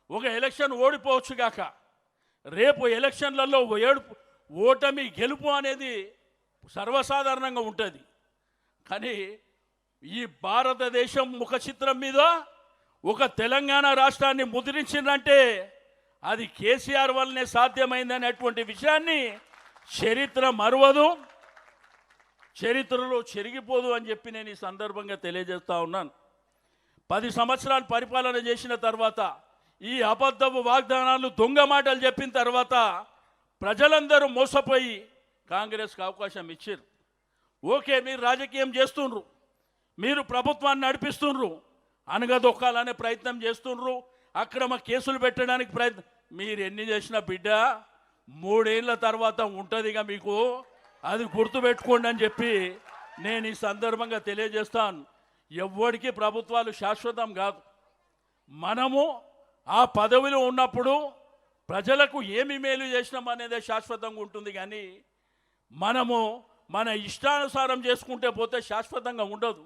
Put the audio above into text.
ఒక ఎలక్షన్ ఓడిపోవచ్చు గాక, రేపు ఎలక్షన్లలో ఓటమి గెలుపు అనేది సర్వసాధారణంగా ఉంటుంది. కానీ ఈ భారతదేశం ముఖ చిత్రం మీద ఒక తెలంగాణ రాష్ట్రాన్ని ముద్రించిందంటే అది కేసీఆర్ వల్లనే సాధ్యమైందనేటువంటి విషయాన్ని చరిత్ర మరువదు, చరిత్రలో చెరిగిపోదు అని చెప్పి నేను ఈ సందర్భంగా తెలియజేస్తా ఉన్నాను. 10 సంవత్సరాలు పరిపాలన చేసిన తర్వాత ఈ అబద్ధపు వాగ్దానాలు, దొంగ మాటలు చెప్పిన తర్వాత ప్రజలందరూ మోసపోయి కాంగ్రెస్కి అవకాశం ఇచ్చారు. ఓకే, మీరు రాజకీయం చేస్తుండ్రు, మీరు ప్రభుత్వాన్ని నడిపిస్తుండ్రు, అనగదొక్కాలనే ప్రయత్నం చేస్తుండ్రు, అక్రమ కేసులు పెట్టడానికి ప్రయత్నం. మీరు ఎన్ని చేసినా బిడ్డ 3 ఏళ్ళ తర్వాత ఉంటుందిగా మీకు, అది గుర్తుపెట్టుకోండి అని చెప్పి నేను ఈ సందర్భంగా తెలియజేస్తాను. ఎవ్వడికి ప్రభుత్వాలు శాశ్వతం కాదు. మనము ఆ పదవిలో ఉన్నప్పుడు ప్రజలకు ఏమి మేలు చేసినాం అనేదే శాశ్వతంగా ఉంటుంది. కానీ మనము మన ఇష్టానుసారం చేసుకుంటే పోతే శాశ్వతంగా ఉండదు.